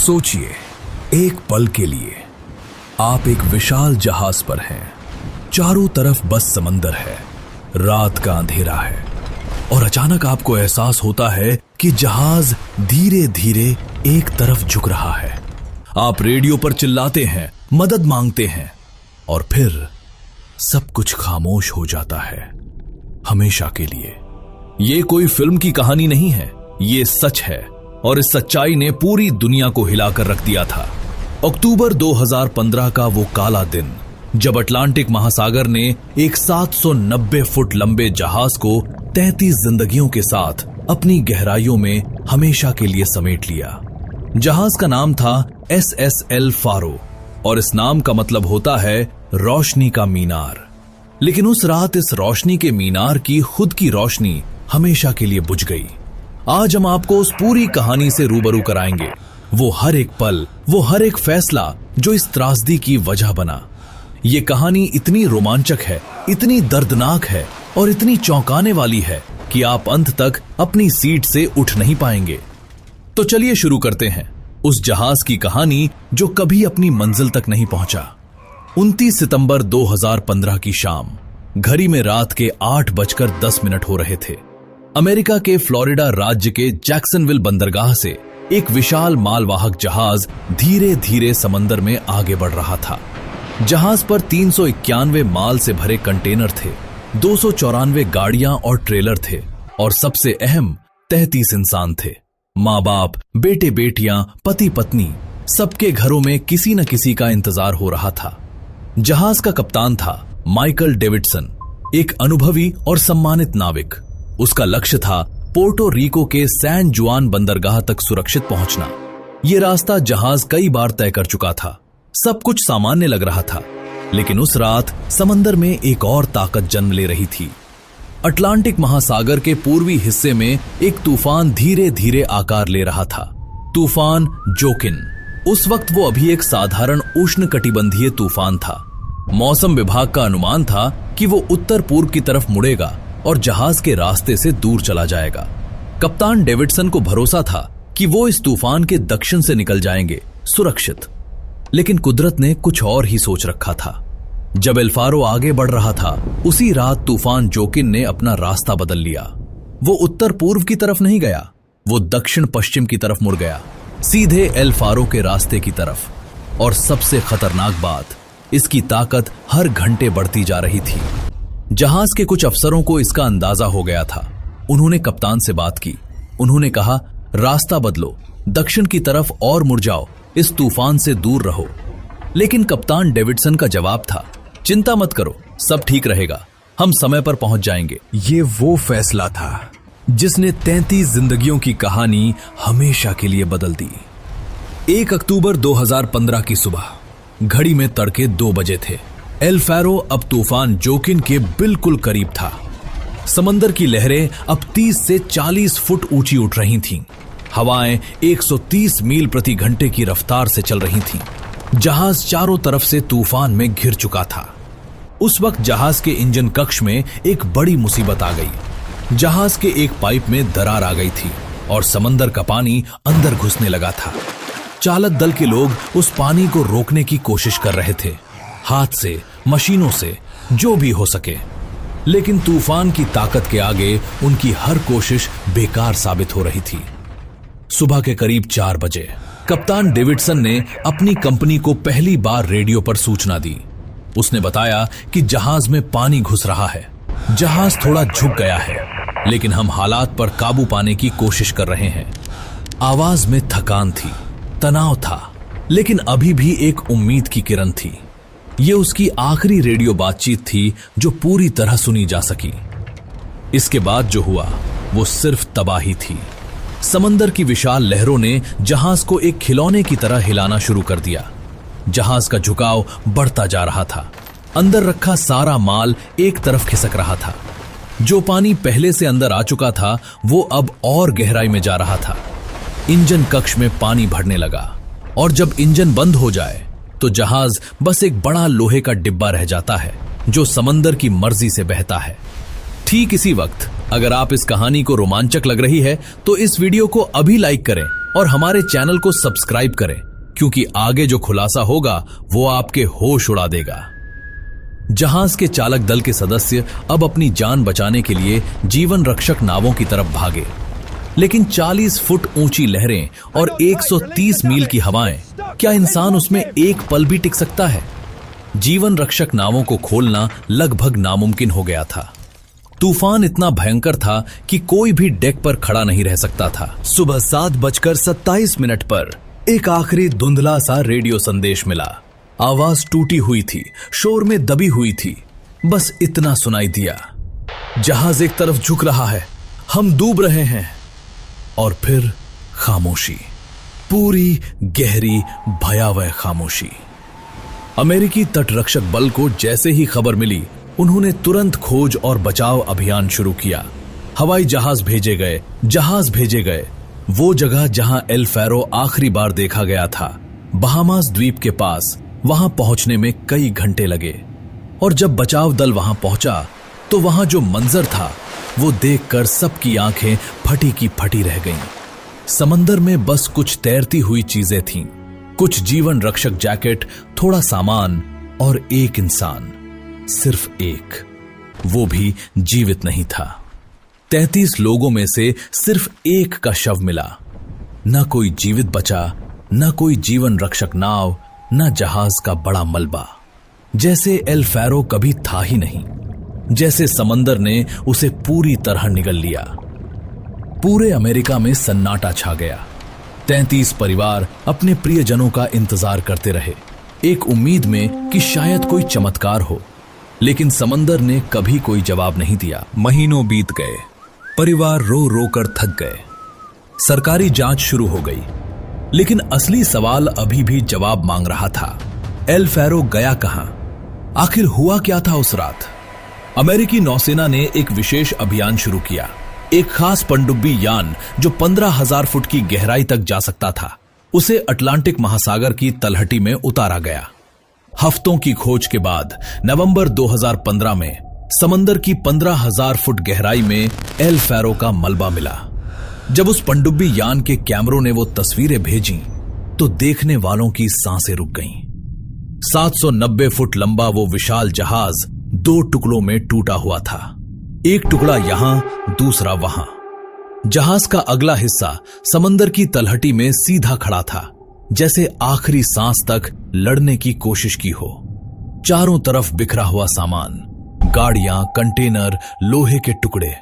सोचिए, एक पल के लिए आप एक विशाल जहाज पर हैं। चारों तरफ बस समंदर है, रात का अंधेरा है और अचानक आपको एहसास होता है कि जहाज धीरे धीरे एक तरफ झुक रहा है। आप रेडियो पर चिल्लाते हैं, मदद मांगते हैं और फिर सब कुछ खामोश हो जाता है, हमेशा के लिए। ये कोई फिल्म की कहानी नहीं है, ये सच है और इस सच्चाई ने पूरी दुनिया को हिलाकर रख दिया था। अक्टूबर 2015 का वो काला दिन, जब अटलांटिक महासागर ने एक 790 फुट लंबे जहाज को 33 जिंदगियों के साथ अपनी गहराइयों में हमेशा के लिए समेट लिया। जहाज का नाम था SS एल फारो और इस नाम का मतलब होता है रोशनी का मीनार। लेकिन उस रात इस रोशनी के मीनार की खुद की रोशनी हमेशा के लिए बुझ गई। आज हम आपको उस पूरी कहानी से रूबरू कराएंगे, वो हर एक पल, वो हर एक फैसला जो इस त्रासदी की वजह बना। ये कहानी इतनी रोमांचक है, इतनी दर्दनाक है और इतनी चौंकाने वाली है कि आप अंत तक अपनी सीट से उठ नहीं पाएंगे। तो चलिए शुरू करते हैं उस जहाज की कहानी जो कभी अपनी मंजिल तक नहीं पहुंचा। 29 सितंबर 2015 की शाम, घड़ी में रात के 8:10 हो रहे थे। अमेरिका के फ्लोरिडा राज्य के जैक्सनविल बंदरगाह से एक विशाल मालवाहक जहाज धीरे धीरे समंदर में आगे बढ़ रहा था। जहाज पर 391 माल से भरे कंटेनर थे, 294 गाड़ियां और ट्रेलर थे और सबसे अहम 33 इंसान थे। माँ बाप, बेटे बेटियां, पति पत्नी, सबके घरों में किसी न किसी का इंतजार हो रहा था। जहाज का कप्तान था माइकल डेविडसन, एक अनुभवी और सम्मानित नाविक। उसका लक्ष्य था पोर्टो रिको के सैन जुआन बंदरगाह तक सुरक्षित पहुंचना। यह रास्ता जहाज कई बार तय कर चुका था, सब कुछ सामान्य लग रहा था। लेकिन उस रात समंदर में एक और ताकत जन्म ले रही थी। अटलांटिक महासागर के पूर्वी हिस्से में एक तूफान धीरे धीरे आकार ले रहा था, तूफान जोकिन। उस वक्त वो अभी एक साधारण उष्णकटिबंधीय तूफान था। मौसम विभाग का अनुमान था कि वो उत्तर पूर्व की तरफ मुड़ेगा और जहाज के रास्ते से दूर चला जाएगा। कप्तान डेविडसन को भरोसा था कि वो इस तूफान के दक्षिण से निकल जाएंगे सुरक्षित। लेकिन कुदरत ने कुछ और ही सोच रखा था। जब एल फारो आगे बढ़ रहा था, उसी रात तूफान जोकिन ने अपना रास्ता बदल लिया। वो उत्तर पूर्व की तरफ नहीं गया, वो दक्षिण पश्चिम की तरफ मुड़ गया, सीधे एल फारो के रास्ते की तरफ। और सबसे खतरनाक बात, इसकी ताकत हर घंटे बढ़ती जा रही थी। जहाज के कुछ अफसरों को इसका अंदाजा हो गया था। उन्होंने कप्तान से बात की। उन्होंने कहा, रास्ता बदलो, दक्षिण की तरफ और मुड़ जाओ, इस तूफान से दूर रहो। लेकिन कप्तान डेविडसन का जवाब था, चिंता मत करो, सब ठीक रहेगा, हम समय पर पहुंच जाएंगे। ये वो फैसला था जिसने 33 जिंदगियों की कहानी हमेशा के लिए बदल दी। 1 अक्टूबर 2015 की सुबह, घड़ी में तड़के 2 बजे थे। एल फारो अब तूफान जोकिन के बिल्कुल करीब था। समंदर की लहरें अब 30 से 40 फुट ऊंची उठ रही थीं। हवाएं 130 मील प्रति घंटे की रफ्तार से चल रही थीं। जहाज चारों तरफ से तूफान में घिर चुका था। उस वक्त जहाज के इंजन कक्ष में एक बड़ी मुसीबत आ गई। जहाज के एक पाइप में दरार आ गई थी और समंदर का पानी अंदर घुसने लगा था। चालक दल के लोग उस पानी को रोकने की कोशिश कर रहे थे, हाथ से, मशीनों से, जो भी हो सके। लेकिन तूफान की ताकत के आगे उनकी हर कोशिश बेकार साबित हो रही थी। सुबह के करीब 4 बजे कप्तान डेविडसन ने अपनी कंपनी को पहली बार रेडियो पर सूचना दी। उसने बताया कि जहाज में पानी घुस रहा है, जहाज थोड़ा झुक गया है, लेकिन हम हालात पर काबू पाने की कोशिश कर रहे हैं। आवाज में थकान थी, तनाव था, लेकिन अभी भी एक उम्मीद की किरण थी। ये उसकी आखिरी रेडियो बातचीत थी जो पूरी तरह सुनी जा सकी। इसके बाद जो हुआ वो सिर्फ तबाही थी। समंदर की विशाल लहरों ने जहाज को एक खिलौने की तरह हिलाना शुरू कर दिया। जहाज का झुकाव बढ़ता जा रहा था। अंदर रखा सारा माल एक तरफ खिसक रहा था। जो पानी पहले से अंदर आ चुका था वो अब और गहराई में जा रहा था। इंजन कक्ष में पानी भरने लगा और जब इंजन बंद हो जाए तो जहाज बस एक बड़ा लोहे का डिब्बा रह जाता है जो समंदर की मर्जी से बहता है। ठीक इसी वक्त अगर आप इस कहानी को रोमांचक लग रही है तो इस वीडियो को अभी लाइक करें और हमारे चैनल को सब्सक्राइब करें, क्योंकि आगे जो खुलासा होगा वो आपके होश उड़ा देगा। जहाज के चालक दल के सदस्य अब अपनी जान बचाने के लिए जीवन रक्षक नावों की तरफ भागे, लेकिन 40 फुट ऊंची लहरें और 130 मील की हवाएं, क्या इंसान उसमें एक पल भी टिक सकता है? जीवन रक्षक नावों को खोलना लगभग नामुमकिन हो गया था। तूफान इतना भयंकर था कि कोई भी डेक पर खड़ा नहीं रह सकता था। सुबह 7:27 पर एक आखिरी धुंधला सा रेडियो संदेश मिला। आवाज टूटी हुई थी, शोर में दबी हुई थी। बस इतना सुनाई दिया, जहाज एक तरफ झुक रहा है, हम डूब रहे हैं। और फिर खामोशी, पूरी गहरी भयावह खामोशी। अमेरिकी तटरक्षक बल को जैसे ही खबर मिली, उन्होंने तुरंत खोज और बचाव अभियान शुरू किया। हवाई जहाज भेजे गए। वो जगह जहां एल फैरो आखिरी बार देखा गया था, बहामास द्वीप के पास, वहां पहुंचने में कई घंटे लगे। और जब बचाव दल वहां पहुंचा तो वहां जो मंजर था वो देखकर सबकी आंखें फटी की फटी रह गईं। समंदर में बस कुछ तैरती हुई चीजें थीं, कुछ जीवन रक्षक जैकेट, थोड़ा सामान और एक इंसान, सिर्फ एक। वो भी जीवित नहीं था। 33 लोगों में से सिर्फ एक का शव मिला। न कोई जीवित बचा, न कोई जीवन रक्षक नाव, न जहाज का बड़ा मलबा। जैसे एल फैरो कभी था ही नहीं, जैसे समंदर ने उसे पूरी तरह निगल लिया। पूरे अमेरिका में सन्नाटा छा गया। 33 परिवार अपने प्रियजनों का इंतजार करते रहे, एक उम्मीद में कि शायद कोई चमत्कार हो। लेकिन समंदर ने कभी कोई जवाब नहीं दिया। महीनों बीत गए, परिवार रो रो कर थक गए। सरकारी जांच शुरू हो गई, लेकिन असली सवाल अभी भी जवाब मांग रहा था। एल फैरो गया कहां? आखिर हुआ क्या था उस रात? अमेरिकी नौसेना ने एक विशेष अभियान शुरू किया। एक खास पनडुब्बी यान जो 15,000 फुट की गहराई तक जा सकता था, उसे अटलांटिक महासागर की तलहटी में उतारा गया। हफ्तों की खोज के बाद नवंबर 2015 में समंदर की 15,000 फुट गहराई में एल फैरो का मलबा मिला। जब उस पनडुब्बी यान के कैमरों ने वो तस्वीरें भेजी तो देखने वालों की सांसें रुक गईं। 790 फुट लंबा वो विशाल जहाज 2 टुकड़ों में टूटा हुआ था, एक टुकड़ा यहां, दूसरा वहां। जहाज का अगला हिस्सा समंदर की तलहटी में सीधा खड़ा था, जैसे आखिरी सांस तक लड़ने की कोशिश की हो। चारों तरफ बिखरा हुआ सामान, गाड़ियां, कंटेनर, लोहे के टुकड़े,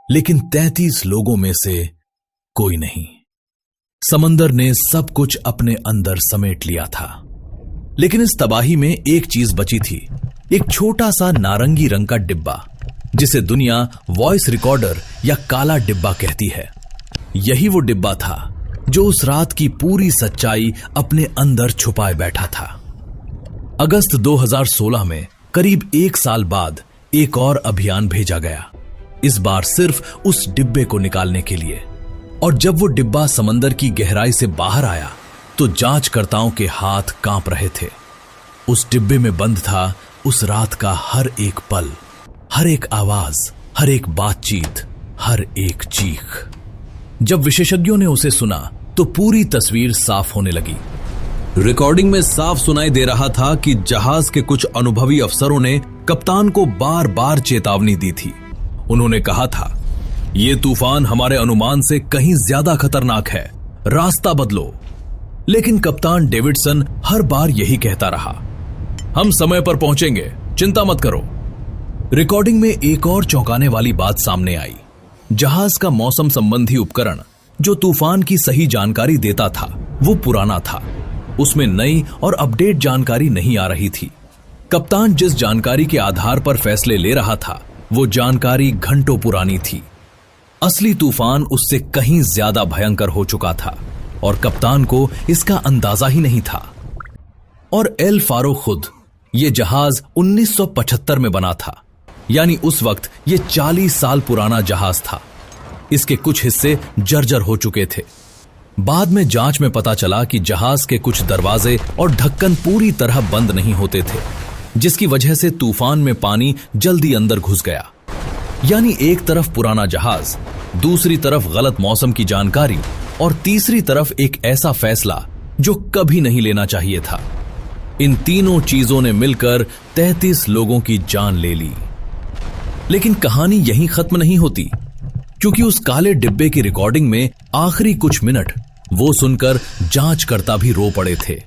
लेकिन 33 लोगों में से कोई नहीं। समंदर ने सब कुछ अपने अंदर समेट लिया था। लेकिन इस तबाही में एक चीज बची थी, एक छोटा सा नारंगी रंग का डिब्बा, जिसे दुनिया वॉइस रिकॉर्डर या काला डिब्बा कहती है। यही वो डिब्बा था जो उस रात की पूरी सच्चाई अपने अंदर छुपाए बैठा था। अगस्त 2016 में करीब 1 साल बाद एक और अभियान भेजा गया, इस बार सिर्फ उस डिब्बे को निकालने के लिए। और जब वो डिब्बा समंदर की गहराई से बाहर आया तो जांचकर्ताओं के हाथ कांप रहे थे। उस डिब्बे में बंद था उस रात का हर एक पल, हर एक आवाज, हर एक बातचीत, हर एक चीख। जब विशेषज्ञों ने उसे सुना तो पूरी तस्वीर साफ होने लगी। रिकॉर्डिंग में साफ सुनाई दे रहा था कि जहाज के कुछ अनुभवी अफसरों ने कप्तान को बार बार चेतावनी दी थी। उन्होंने कहा था, यह तूफान हमारे अनुमान से कहीं ज्यादा खतरनाक है, रास्ता बदलो। लेकिन कप्तान डेविडसन हर बार यही कहता रहा, हम समय पर पहुंचेंगे, चिंता मत करो। रिकॉर्डिंग में एक और चौंकाने वाली बात सामने आई। जहाज का मौसम संबंधी उपकरण जो तूफान की सही जानकारी देता था, वो पुराना था। उसमें नई और अपडेट जानकारी नहीं आ रही थी। कप्तान जिस जानकारी के आधार पर फैसले ले रहा था, वो जानकारी घंटों पुरानी थी। असली तूफान उससे कहीं ज्यादा भयंकर हो चुका था और कप्तान को इसका अंदाजा ही नहीं था। और एल फारो खुद, ये जहाज 1975 में बना था, यानी उस वक्त ये 40 साल पुराना जहाज था। इसके कुछ हिस्से जर्जर हो चुके थे। बाद में जांच में पता चला कि जहाज के कुछ दरवाजे और ढक्कन पूरी तरह बंद नहीं होते थे, जिसकी वजह से तूफान में पानी जल्दी अंदर घुस गया। यानी एक तरफ पुराना जहाज, दूसरी तरफ गलत मौसम की जानकारी और तीसरी तरफ एक ऐसा फैसला जो कभी नहीं लेना चाहिए था। इन तीनों चीजों ने मिलकर 33 लोगों की जान ले ली। लेकिन कहानी यहीं खत्म नहीं होती, क्योंकि उस काले डिब्बे की रिकॉर्डिंग में आखिरी कुछ मिनट वो सुनकर जांचकर्ता भी रो पड़े थे।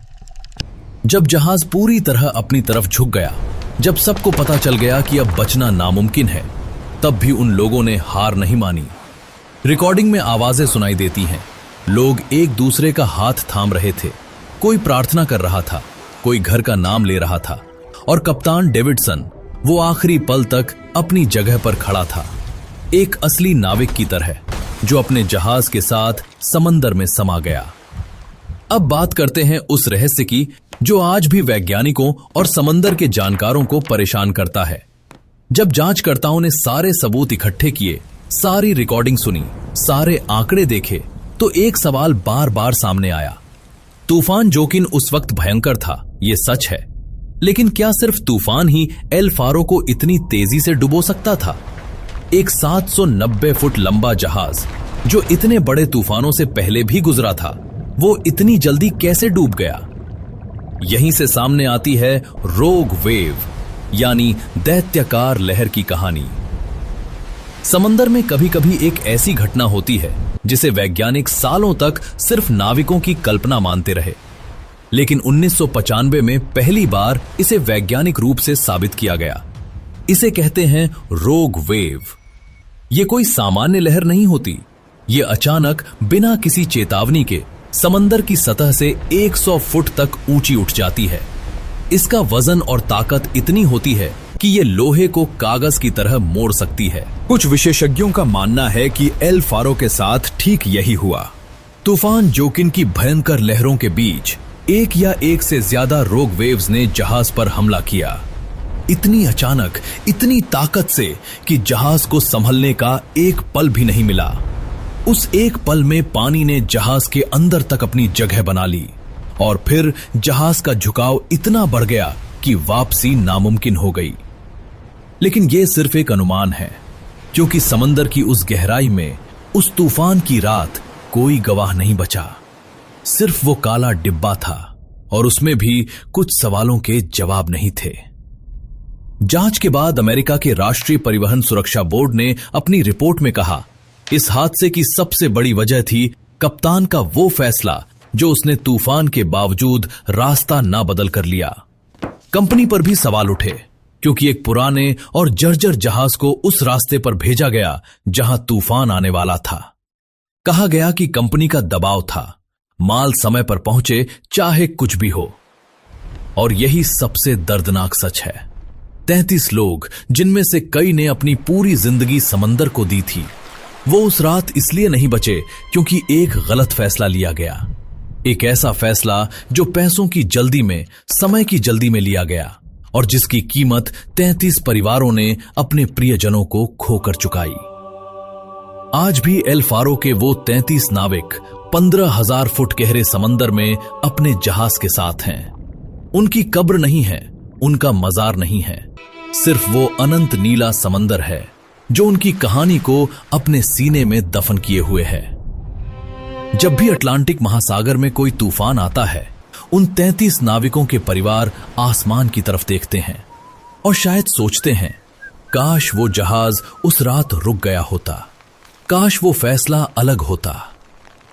जब जहाज पूरी तरह अपनी तरफ झुक गया, जब सबको पता चल गया कि अब बचना नामुमकिन है, तब भी उन लोगों ने हार नहीं मानी। रिकॉर्डिंग में आवाजें सुनाई देती हैं, लोग एक दूसरे का हाथ थाम रहे थे, कोई प्रार्थना कर रहा था, कोई घर का नाम ले रहा था, और कप्तान डेविडसन वो आखिरी पल तक अपनी जगह पर खड़ा था, एक असली नाविक की तरह जो अपने जहाज के साथ समंदर में समा गया। अब बात करते हैं उस रहस्य की जो आज भी वैज्ञानिकों और समंदर के जानकारों को परेशान करता है। जब जांचकर्ताओं ने सारे सबूत इकट्ठे किए, सारी रिकॉर्डिंग सुनी, सारे आंकड़े देखे, तो एक सवाल बार बार सामने आया। तूफान जोकिन उस वक्त भयंकर था, ये सच है, लेकिन क्या सिर्फ तूफान ही एल फारो को इतनी तेजी से डुबो सकता था? एक 790 फुट लंबा जहाज जो इतने बड़े तूफानों से पहले भी गुजरा था, वो इतनी जल्दी कैसे डूब गया? यहीं से सामने आती है रोग वेव, यानी दैत्याकार लहर की कहानी। समंदर में कभी कभी एक ऐसी घटना होती है जिसे वैज्ञानिक सालों तक सिर्फ नाविकों की कल्पना मानते रहे, लेकिन 1995 में पहली बार इसे वैज्ञानिक रूप से साबित किया गया। इसे कहते हैं रोग वेव। ये कोई सामान्य लहर नहीं होती, ये अचानक बिना किसी चेतावनी के समंदर की सतह से 100 फुट तक ऊंची उठ जाती है। इसका वजन और ताकत इतनी होती है कि ये लोहे को कागज की तरह मोड़ सकती है। कुछ विशेषज्ञों का मानना है कि एल फारो के साथ ठीक यही हुआ। तूफान जोकिन की भयंकर लहरों के बीच एक या एक से ज्यादा रोग वेव्स ने जहाज पर हमला किया, इतनी अचानक, इतनी ताकत से कि जहाज को संभलने का एक पल भी नहीं मिला। उस एक पल में पानी ने जहाज के अंदर तक अपनी जगह बना ली, और फिर जहाज का झुकाव इतना बढ़ गया कि वापसी नामुमकिन हो गई। लेकिन यह सिर्फ एक अनुमान है, क्योंकि समंदर की उस गहराई में उस तूफान की रात कोई गवाह नहीं बचा। सिर्फ वो काला डिब्बा था, और उसमें भी कुछ सवालों के जवाब नहीं थे। जांच के बाद अमेरिका के राष्ट्रीय परिवहन सुरक्षा बोर्ड ने अपनी रिपोर्ट में कहा, इस हादसे की सबसे बड़ी वजह थी कप्तान का वो फैसला जो उसने तूफान के बावजूद रास्ता ना बदल कर लिया। कंपनी पर भी सवाल उठे, क्योंकि एक पुराने और जर्जर जहाज को उस रास्ते पर भेजा गया जहां तूफान आने वाला था। कहा गया कि कंपनी का दबाव था, माल समय पर पहुंचे चाहे कुछ भी हो। और यही सबसे दर्दनाक सच है। 33 लोग, जिनमें से कई ने अपनी पूरी जिंदगी समंदर को दी थी, वो उस रात इसलिए नहीं बचे क्योंकि एक गलत फैसला लिया गया। एक ऐसा फैसला जो पैसों की जल्दी में, समय की जल्दी में लिया गया, और जिसकी कीमत 33 परिवारों ने अपने प्रियजनों को खोकर चुकाई। आज भी एल फारो के वो 33 नाविक 15,000 फुट गहरे समंदर में अपने जहाज के साथ हैं। उनकी कब्र नहीं है, उनका मजार नहीं है, सिर्फ वो अनंत नीला समंदर है जो उनकी कहानी को अपने सीने में दफन किए हुए है। जब भी अटलांटिक महासागर में कोई तूफान आता है, उन 33 नाविकों के परिवार आसमान की तरफ देखते हैं और शायद सोचते हैं, काश वो जहाज उस रात रुक गया होता, काश वो फैसला अलग होता,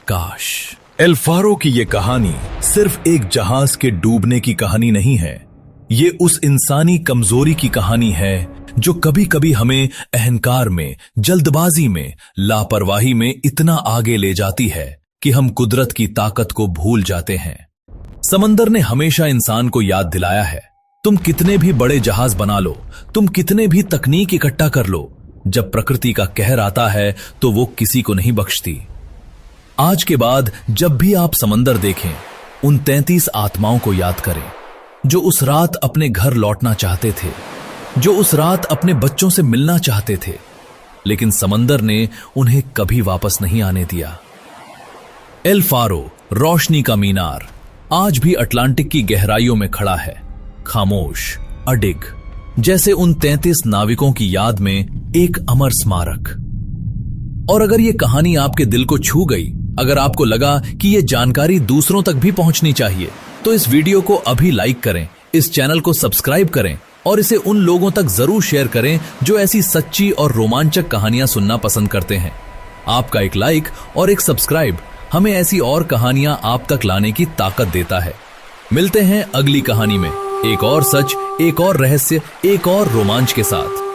काश। एल फारो की ये कहानी सिर्फ एक जहाज के डूबने की कहानी नहीं है, ये उस इंसानी कमजोरी की कहानी है जो कभी कभी हमें अहंकार में, जल्दबाजी में, लापरवाही में इतना आगे ले जाती है कि हम कुदरत की ताकत को भूल जाते हैं। समंदर ने हमेशा इंसान को याद दिलाया है, तुम कितने भी बड़े जहाज बना लो, तुम कितने भी तकनीक इकट्ठा कर लो, जब प्रकृति का कहर आता है तो वो किसी को नहीं बख्शती। आज के बाद जब भी आप समंदर देखें, उन 33 आत्माओं को याद करें जो उस रात अपने घर लौटना चाहते थे, जो उस रात अपने बच्चों से मिलना चाहते थे, लेकिन समंदर ने उन्हें कभी वापस नहीं आने दिया। एल फारो, रोशनी का मीनार, आज भी अटलांटिक की गहराइयों में खड़ा है, खामोश, अडिग, जैसे उन 33 नाविकों की याद में एक अमर स्मारक। और अगर ये कहानी आपके दिल को छू गई, अगर आपको लगा कि ये जानकारी दूसरों तक भी पहुंचनी चाहिए तो इस वीडियो को अभी लाइक करें, इस चैनल को सब्सक्राइब करें और इसे उन लोगों तक जरूर शेयर करें जो ऐसी सच्ची और रोमांचक कहानियां सुनना पसंद करते हैं। आपका एक लाइक और एक सब्सक्राइब हमें ऐसी और कहानियां आप तक लाने की ताकत देता है। मिलते हैं अगली कहानी में, एक और सच, एक और रहस्य, एक और रोमांच के साथ।